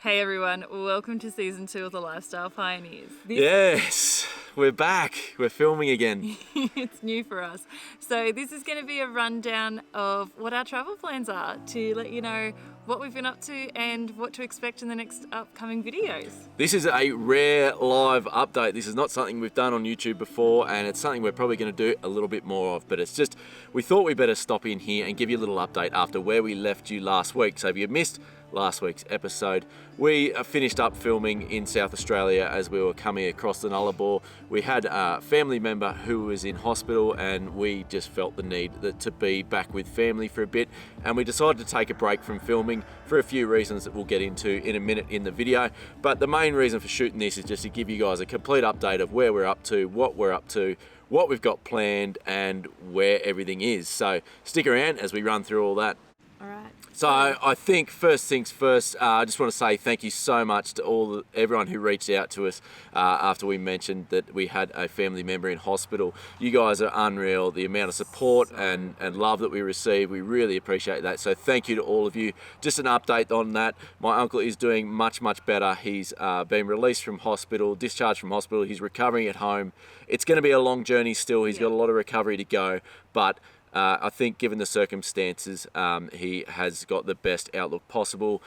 Hey everyone, welcome to season 2 of The Lifestyle Pioneers. Yes, we're back. We're filming again. It's new for us. So this is going to be a rundown of what our travel plans are to let you know what we've been up to and what to expect in the next upcoming videos. This is a rare live update. This is not something we've done on YouTube before, and it's something we're probably going to do a little bit more of, but it's just, we thought we better stop in here and give you a little update after where we left you last week. So if you missed last week's episode, we finished up filming in South Australia as we were coming across the Nullarbor. We had a family member who was in hospital, and we just felt the need to be back with family for a bit, and we decided to take a break from filming for a few reasons that we'll get into in a minute in the video. But the main reason for shooting this is just to give you guys a complete update of where we're up to, what we've got planned, and where everything is. So stick around as we run through all that. All right. So I think first things first, I just want to say thank you so much to everyone who reached out to us after we mentioned that we had a family member in hospital. You guys are unreal. The amount of support and love that we received, we really appreciate that. So thank you to all of you. Just an update on that. My uncle is doing much, much better. He's been released from hospital, discharged from hospital. He's recovering at home. It's going to be a long journey still. He's got a lot of recovery to go, but I think given the circumstances, he has got the best outlook possible.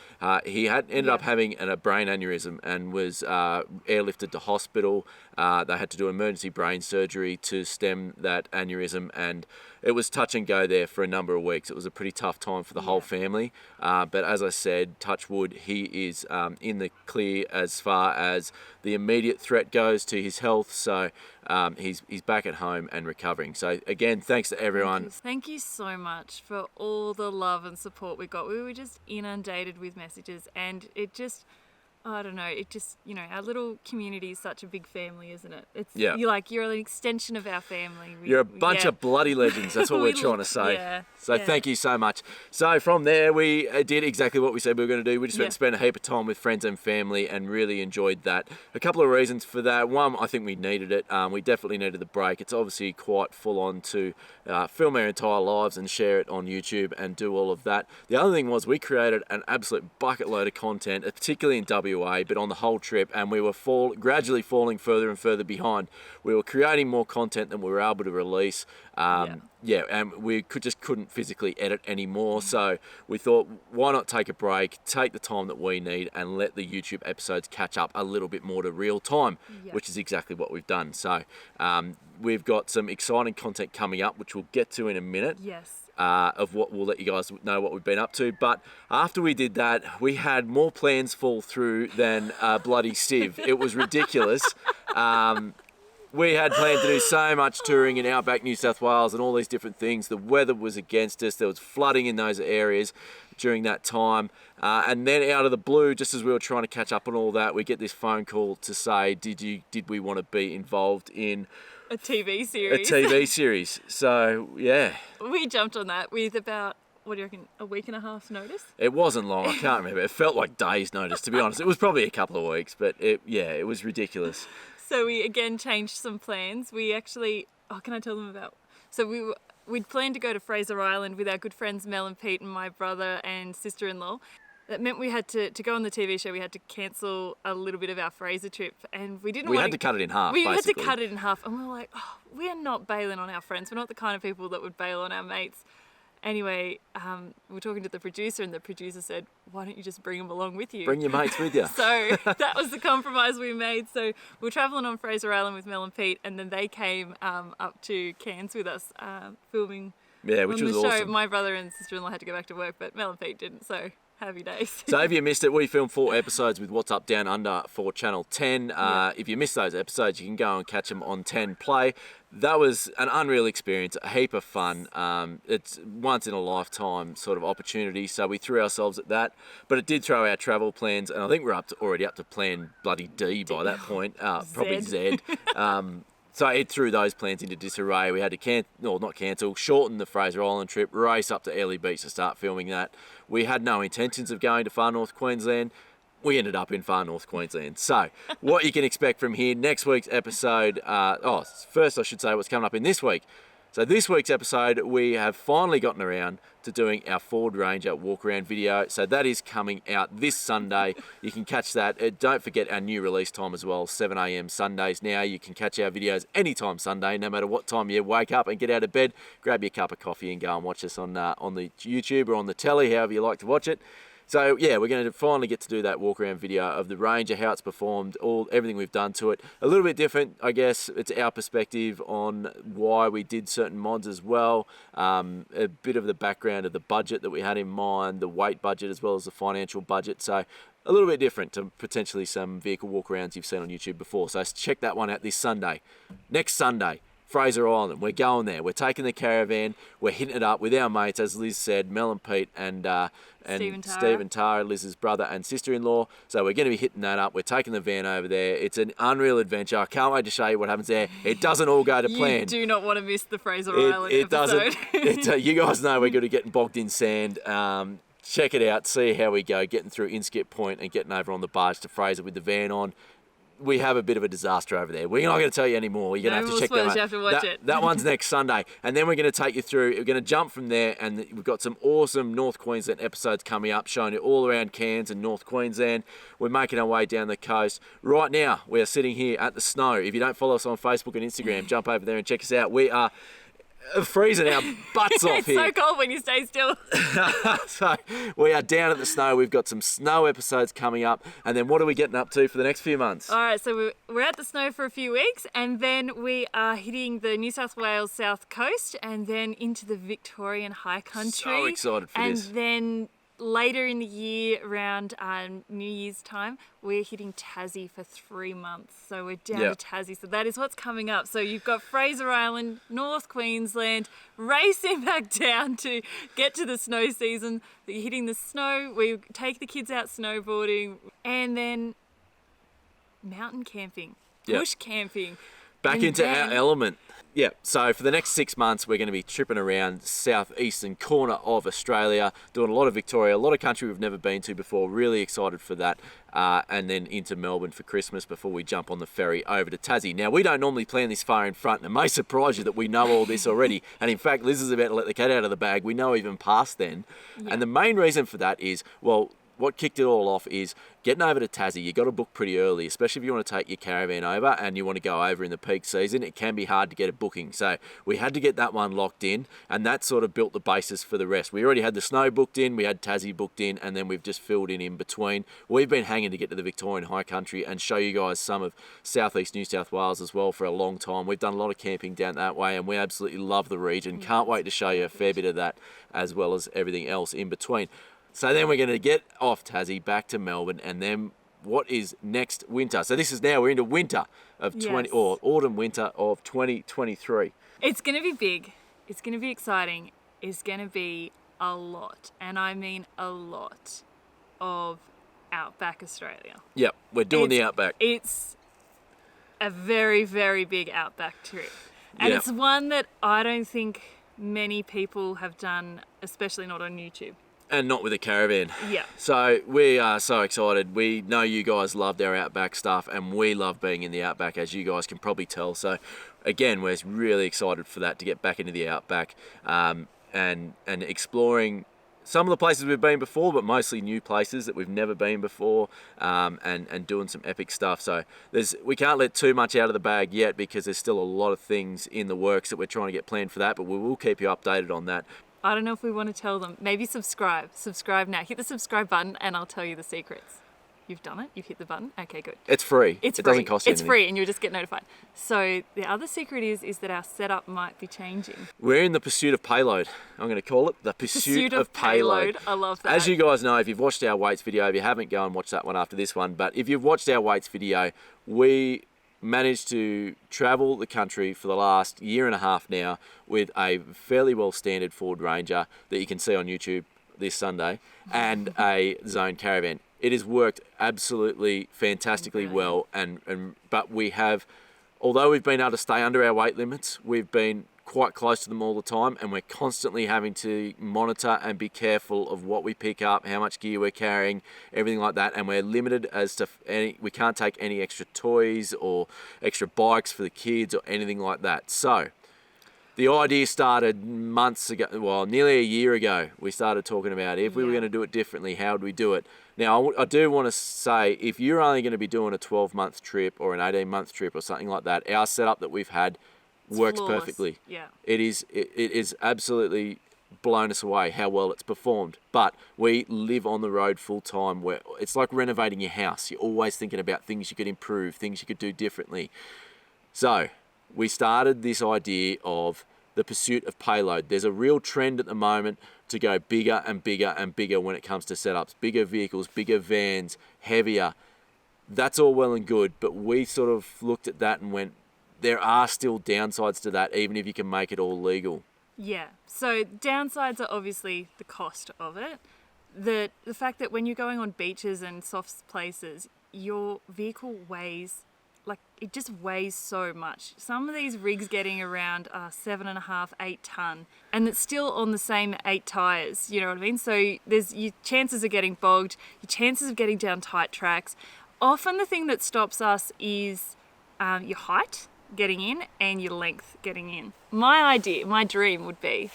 He had ended up having a brain aneurysm and was airlifted to hospital. They had to do emergency brain surgery to stem that aneurysm, and it was touch and go there for a number of weeks. It was a pretty tough time for the whole family. But as I said, touch wood, he is in the clear as far as the immediate threat goes to his health. So he's back at home and recovering. So again, thanks to everyone. Thank you so much for all the love and support we got. We were just inundated with messages, and it just, I don't know, it just, our little community is such a big family, isn't it? It's you're an extension of our family. You're a bunch of bloody legends. That's what we're trying to say. Thank you so much. So from there, we did exactly what we said we were going to do. We just went to spend a heap of time with friends and family and really enjoyed that. A couple of reasons for that. One, I think we needed it. We definitely needed the break. It's obviously quite full on to film our entire lives and share it on YouTube and do all of that. The other thing was we created an absolute bucket load of content, particularly in WA, but on the whole trip, and we were gradually falling further and further behind. We were creating more content than we were able to release. And we couldn't physically edit anymore. So we thought, why not take a break, take the time that we need, and let the YouTube episodes catch up a little bit more to real time, which is exactly what we've done. So we've got some exciting content coming up, which we'll get to in a minute. Yes. Of what we'll let you guys know what we've been up to. But after we did that, we had more plans fall through than a bloody sieve. It was ridiculous. We had planned to do so much touring in outback New South Wales and all these different things. The weather was against us. There was flooding in those areas during that time. And then out of the blue, just as we were trying to catch up on all that, we get this phone call to say, did we want to be involved in a TV series? A TV series. So, yeah. We jumped on that with about, what do you reckon, a week and a half's notice? It wasn't long, I can't remember. It felt like days' notice, to be honest. It was probably a couple of weeks, but it was ridiculous. So we again changed some plans. We actually, can I tell them about? So we'd planned to go to Fraser Island with our good friends Mel and Pete and my brother and sister-in-law. That meant we had to go on the TV show, we had to cancel a little bit of our Fraser trip, and we had to cut it in half, We basically. had to cut it in half, and we were like, we're not bailing on our friends. We're not the kind of people that would bail on our mates. Anyway, we were talking to the producer, and the producer said, why don't you just bring them along with you? Bring your mates with you. So that was the compromise we made. So we were travelling on Fraser Island with Mel and Pete, and then they came up to Cairns with us, filming which was the show. awesome. My brother and sister-in-law had to go back to work, but Mel and Pete didn't, so happy days. So if you missed it, we filmed 4 episodes with What's Up Down Under for Channel 10. If you missed those episodes, you can go and catch them on 10 Play. That was an unreal experience, a heap of fun. It's once in a lifetime sort of opportunity, so we threw ourselves at that. But it did throw our travel plans, and I think we're already up to plan bloody D by that point, probably Z. So it threw those plans into disarray. We had to shorten the Fraser Island trip, race up to Airlie Beach to start filming that. We had no intentions of going to far north Queensland. We ended up in far north Queensland. So what you can expect from here, next week's episode, first I should say what's coming up in this week. So this week's episode, we have finally gotten around to doing our Ford Ranger walk around video. So that is coming out this Sunday. You can catch that. Don't forget our new release time as well, 7 a.m. Sundays now. You can catch our videos anytime Sunday, no matter what time you wake up and get out of bed. Grab your cup of coffee and go and watch us on the YouTube or on the telly, however you like to watch it. So yeah, we're going to finally get to do that walk around video of the Ranger, how it's performed, everything we've done to it. A little bit different, I guess. It's our perspective on why we did certain mods as well. A bit of the background of the budget that we had in mind, the weight budget as well as the financial budget. So a little bit different to potentially some vehicle walk-arounds you've seen on YouTube before. So check that one out this Sunday. Next Sunday, Fraser Island. We're going there. We're taking the caravan. We're hitting it up with our mates, as Liz said, Mel and Pete and Steve and Tara, Liz's brother and sister-in-law. So we're going to be hitting that up. We're taking the van over there. It's an unreal adventure. I can't wait to show you what happens there. It doesn't all go to plan. You do not want to miss the Fraser Island episode. You guys know we're good at getting bogged in sand. Check it out. See how we go. Getting through Inskip Point and getting over on the barge to Fraser with the van on. We have a bit of a disaster over there. We're not going to tell you anymore. You're going to have to check that out. You have to watch it. That one's next Sunday. And then we're going to take you through, we're going to jump from there, and we've got some awesome North Queensland episodes coming up, showing you all around Cairns and North Queensland. We're making our way down the coast. Right now, we're sitting here at the snow. If you don't follow us on Facebook and Instagram, jump over there and check us out. We are freezing our butts off here. It's so cold when you stay still. So we are down at the snow. We've got some snow episodes coming up. And then what are we getting up to for the next few months? All right, so we're at the snow for a few weeks, and then we are hitting the New South Wales south coast and then into the Victorian high country. So excited for this. And then later in the year, around New Year's time, we're hitting Tassie for 3 months. So we're down to Tassie. So that is what's coming up. So you've got Fraser Island, North Queensland, racing back down to get to the snow season. You're hitting the snow. We take the kids out snowboarding, and then mountain camping, bush camping. Back into our element. Yeah, so for the next 6 months, we're going to be tripping around southeastern corner of Australia, doing a lot of Victoria, a lot of country we've never been to before. Really excited for that. And then into Melbourne for Christmas before we jump on the ferry over to Tassie. Now, we don't normally plan this far in front, and it may surprise you that we know all this already. And in fact, Liz is about to let the cat out of the bag. We know even past then. Yeah. And the main reason for that is, well, what kicked it all off is getting over to Tassie. You got to book pretty early, especially if you want to take your caravan over and you want to go over in the peak season. It can be hard to get a booking. So we had to get that one locked in, and that sort of built the basis for the rest. We already had the snow booked in, we had Tassie booked in, and then we've just filled in between. We've been hanging to get to the Victorian high country and show you guys some of southeast New South Wales as well for a long time. We've done a lot of camping down that way, and we absolutely love the region. Can't wait to show you a fair bit of that as well as everything else in between. So then we're going to get off Tassie back to Melbourne, and then what is next winter? So this is now, we're into winter of autumn winter of 2023. It's going to be big. It's going to be exciting. It's going to be a lot, and I mean a lot, of outback Australia. Yep, we're doing the outback. It's a very, very big outback trip, and it's one that I don't think many people have done, especially not on YouTube. And not with a caravan. Yeah. So we are so excited. We know you guys loved our outback stuff, and we love being in the outback, as you guys can probably tell. So again, we're really excited for that, to get back into the outback and exploring some of the places we've been before, but mostly new places that we've never been before, and doing some epic stuff. So we can't let too much out of the bag yet, because there's still a lot of things in the works that we're trying to get planned for that, but we will keep you updated on that. I don't know if we want to tell them. Maybe subscribe. Subscribe now. Hit the subscribe button and I'll tell you the secrets. You've done it? You've hit the button? Okay, good. It's free. It doesn't cost you anything. It's free, and you'll just get notified. So the other secret is that our setup might be changing. We're in the pursuit of payload. I'm going to call it the pursuit of payload. I love that. As you guys know, if you've watched our weights video, if you haven't, go and watch that one after this one. But if you've watched our weights video, we managed to travel the country for the last year and a half now with a fairly well standard Ford Ranger that you can see on YouTube this Sunday, and a Zone caravan. It has worked absolutely fantastically well, but we have, although we've been able to stay under our weight limits, we've been quite close to them all the time, and we're constantly having to monitor and be careful of what we pick up, how much gear we're carrying, everything like that, and we're limited as to we can't take any extra toys or extra bikes for the kids or anything like that. So The idea started months ago, well, nearly a year ago. We started talking about if we were going to do it differently, how would we do it? Now, I do want to say, if you're only going to be doing a 12-month trip or an 18-month trip or something like that, our setup that we've had works flawless. perfectly. Yeah. It is absolutely blown us away how well it's performed. But we live on the road full time, where it's like renovating your house. You're always thinking about things you could improve, things you could do differently. So we started this idea of the pursuit of payload. There's a real trend at the moment to go bigger and bigger and bigger when it comes to setups. Bigger vehicles, bigger vans, heavier. That's all well and good, but we sort of looked at that and went, there are still downsides to that, even if you can make it all legal. Yeah. So downsides are obviously the cost of it. The fact that when you're going on beaches and soft places, your vehicle weighs, like, it just weighs so much. Some of these rigs getting around 7.5, 8 ton, and it's still on the same 8 tires. You know what I mean? So there's your chances of getting bogged, your chances of getting down tight tracks. Often the thing that stops us is your height getting in and your length getting in. My dream would be,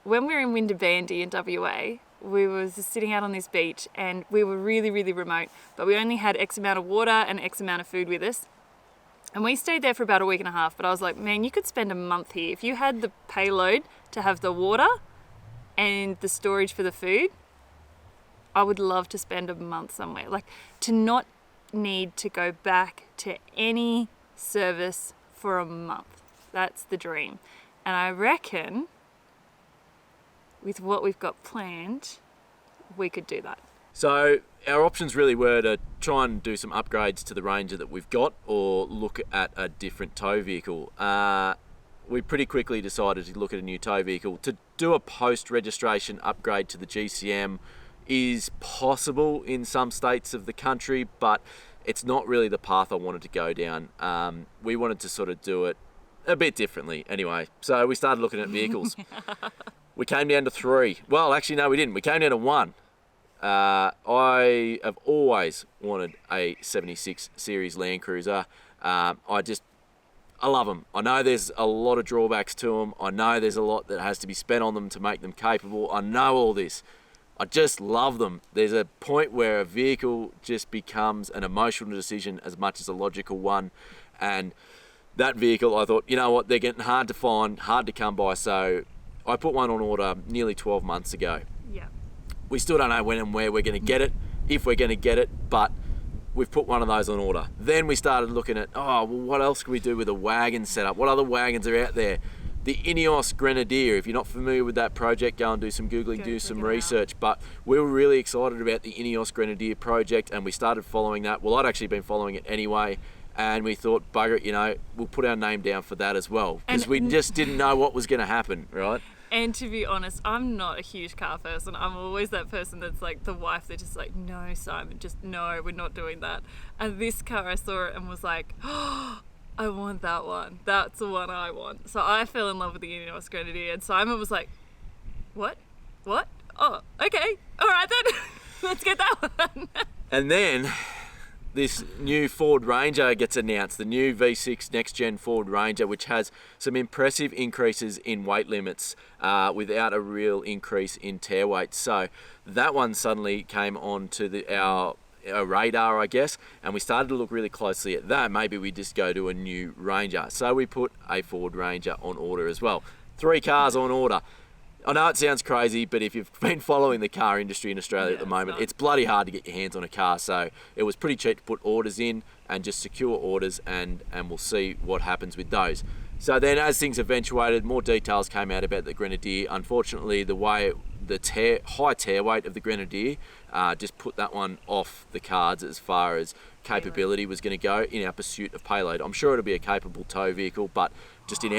when we were in Windabandy in WA, we were just sitting out on this beach and we were really, really remote, but we only had X amount of water and X amount of food with us. And we stayed there for about a week and a half, but I was like, man, you could spend a month here. If you had the payload to have the water and the storage for the food, I would love to spend a month somewhere. Like, to not need to go back to any service for a month. That's the dream. And I reckon with what we've got planned, we could do that. So our options really were to try and do some upgrades to the Ranger that we've got, or look at a different tow vehicle. We pretty quickly decided to look at a new tow vehicle. To do a post-registration upgrade to the GCM is possible in some states of the country, but it's not really the path I wanted to go down. We wanted to sort of do it a bit differently anyway. So we started looking at vehicles. We came down to 3. Well, actually, no, we didn't. We came down to 1. I have always wanted a 76 series Land Cruiser. I love them. I know there's a lot of drawbacks to them. I know there's a lot that has to be spent on them to make them capable. I know all this. I just love them. There's a point where a vehicle just becomes an emotional decision as much as a logical one. And that vehicle, I thought, you know what, they're getting hard to find, hard to come by. So I put one on order nearly 12 months ago. Yeah. We still don't know when and where we're going to get it, if we're going to get it, but we've put one of those on order. Then we started looking at, what else can we do with a wagon setup? What other wagons are out there? The Ineos Grenadier, if you're not familiar with that project, go and do some Googling, do some research. But we were really excited about the Ineos Grenadier project, and we started following that. Well, I'd actually been following it anyway, and we thought, bugger it, we'll put our name down for that as well, because we just didn't know what was going to happen, right? And to be honest, I'm not a huge car person. I'm always that person that's like the wife that's just like, no, Simon, just no, we're not doing that. And this car, I saw it and was like, oh, I want that one. That's the one I want. So I fell in love with the Ineos Grenadier, and Simon was like, what? Oh, okay. All right then. Let's get that one. And then this new Ford Ranger gets announced, the new V6 next-gen Ford Ranger, which has some impressive increases in weight limits without a real increase in tear weight. So that one suddenly came onto our radar, I guess, and we started to look really closely at that. Maybe we just go to a new Ranger. So we put a Ford Ranger on order as well. 3 cars on order. I know it sounds crazy, but if you've been following the car industry in Australia at the moment, it's bloody hard to get your hands on a car. So it was pretty cheap to put orders in and just secure orders, and we'll see what happens with those. So then as things eventuated, more details came out about the Grenadier. Unfortunately, the high tear weight of the Grenadier just put that one off the cards as far as capability was going to go in our pursuit of payload. I'm sure it'll be a capable tow vehicle, but just in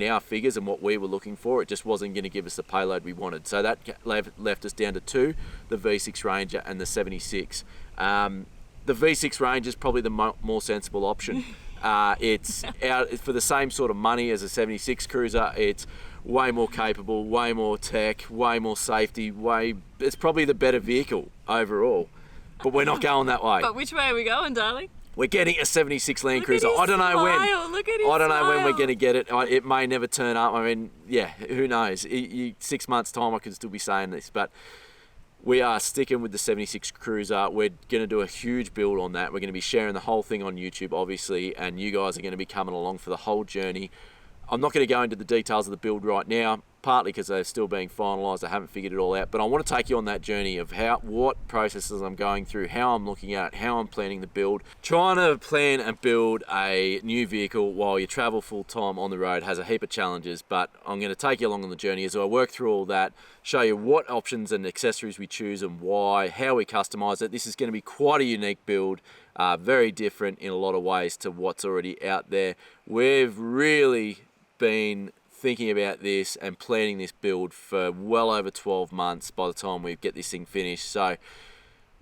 our figures and what we were looking for, it just wasn't going to give us the payload we wanted. So that left us down to 2, the V6 Ranger and the 76. The V6 Ranger is probably the more sensible option. It's for the same sort of money as a 76 Cruiser. It's way more capable, way more tech, way more safety. It's probably the better vehicle overall. But we're not going that way. But which way are we going, darling? We're getting a 76 Land Look Cruiser. at his I don't know when. smile. Look at his I don't know when we're smile. going to get it. It may never turn up. I mean, yeah, who knows? 6 months' time, I could still be saying this, but we are sticking with the 76 Cruiser. We're going to do a huge build on that. We're going to be sharing the whole thing on YouTube, obviously, and you guys are going to be coming along for the whole journey. I'm not going to go into the details of the build right now, partly because they're still being finalised. I haven't figured it all out, but I want to take you on that journey of what processes I'm going through, how I'm looking at it, how I'm planning the build. Trying to plan and build a new vehicle while you travel full time on the road has a heap of challenges, but I'm going to take you along on the journey as I work through all that, show you what options and accessories we choose and why, how we customise it. This is going to be quite a unique build. Very different in a lot of ways to what's already out there. We've really been thinking about this and planning this build for well over 12 months by the time we get this thing finished. So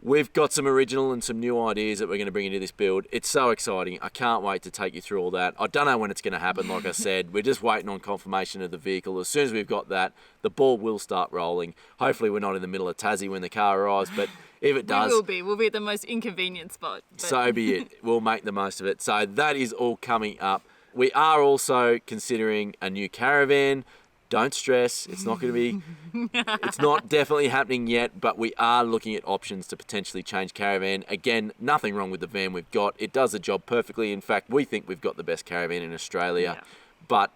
we've got some original and some new ideas that we're going to bring into this build. It's so exciting. I can't wait to take you through all that. I don't know when it's going to happen, like I said. We're just waiting on confirmation of the vehicle. As soon as we've got that, the ball will start rolling. Hopefully we're not in the middle of Tassie when the car arrives, but if it does... We will be. We'll be at the most inconvenient spot. But... So be it. We'll make the most of it. So that is all coming up. We are also considering a new caravan. Don't stress, it's not going to be, it's not definitely happening yet, but we are looking at options to potentially change caravan. Again, nothing wrong with the van we've got. It does the job perfectly. In fact, we think we've got the best caravan in Australia. Yeah. But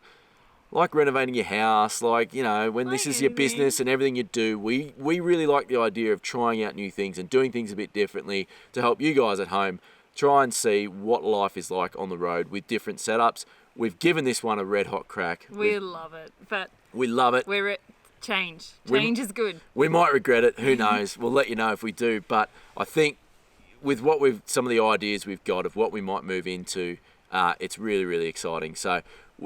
like renovating your house, like, you know, when this is your anything. business and everything you do, we really like the idea of trying out new things and doing things a bit differently to help you guys at home try and see what life is like on the road with different setups. We've given this one a red hot crack. We love it, but We love it. change. Change is good. We might regret it. Who knows? We'll let you know if we do. But I think with some of the ideas we've got of what we might move into, it's really, really exciting. So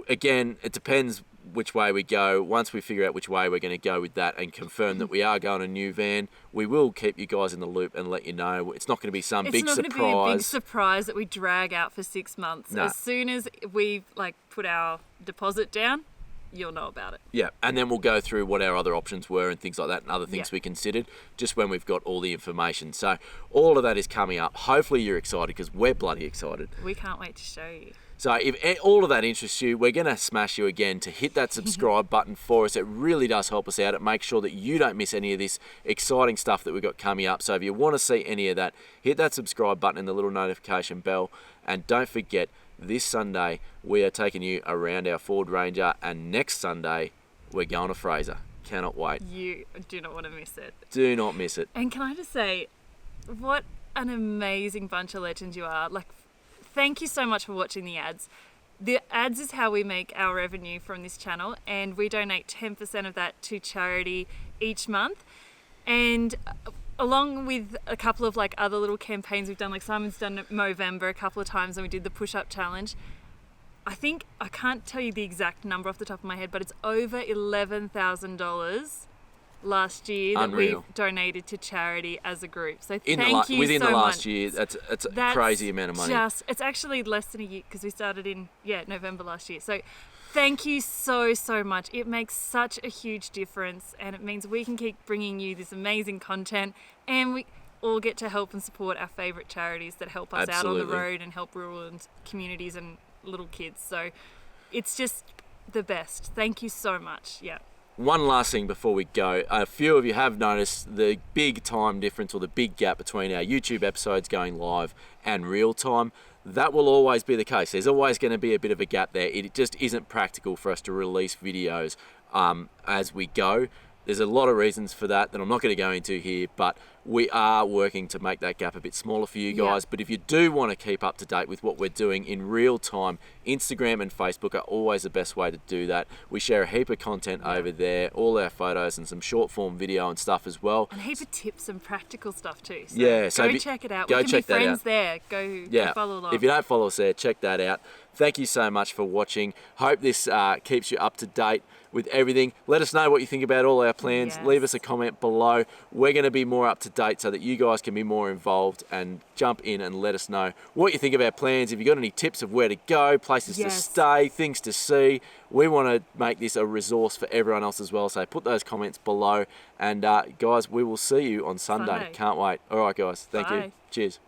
again, it depends which way we go. Once we figure out which way we're going to go with that and confirm that we are going a new van, we will keep you guys in the loop and let you know. It's not going to be some big surprise. It's not going to be a big surprise that we drag out for 6 months. No. As soon as we put our deposit down, you'll know about it. Yeah, and then we'll go through what our other options were and things like that and other things we considered just when we've got all the information. So all of that is coming up. Hopefully you're excited because we're bloody excited. We can't wait to show you. So if all of that interests you, we're going to smash you again to hit that subscribe button for us. It really does help us out. It makes sure that you don't miss any of this exciting stuff that we've got coming up. So if you want to see any of that, hit that subscribe button and the little notification bell. And don't forget, this Sunday, we are taking you around our Ford Ranger. And next Sunday, we're going to Fraser. Cannot wait. You do not want to miss it. Do not miss it. And can I just say, what an amazing bunch of legends you are. Thank you so much for watching the ads. The ads is how we make our revenue from this channel, and we donate 10% of that to charity each month. And along with a couple of other little campaigns we've done, like Simon's done Movember a couple of times, and we did the push-up challenge. I can't tell you the exact number off the top of my head, but it's over $11,000 last year that Unreal. we've donated to charity as a group. So Within thank you so the last much. year, that's a crazy amount of money. It's actually less than a year because we started in November last year. So thank you so much. It makes such a huge difference, and it means we can keep bringing you this amazing content, and we all get to help and support our favourite charities that help us out on the road and help rural and communities and little kids. So it's just the best. Thank you so much. Yeah. One last thing before we go. A few of you have noticed the big time difference or the big gap between our YouTube episodes going live and real time. That will always be the case. There's always going to be a bit of a gap there. It just isn't practical for us to release videos as we go. There's a lot of reasons for that I'm not going to go into here, but we are working to make that gap a bit smaller for you guys. But if you do want to keep up to date with what we're doing in real time, Instagram and Facebook are always the best way to do that. We share a heap of content over there, all our photos and some short form video and stuff as well. And a heap of tips and practical stuff too. So go check it out. Go we can check be that friends out. there. Go follow along. If you don't follow us there, check that out. Thank you so much for watching. Hope this keeps you up to date with everything. Let us know what you think about all our plans. Yes. Leave us a comment below. We're going to be more up to date so that you guys can be more involved and jump in and let us know what you think of our plans. If you've got any tips of where to go, places to stay, things to see, we want to make this a resource for everyone else as well. So put those comments below. And guys, we will see you on Sunday. Can't wait. All right, guys. Thank you. Cheers.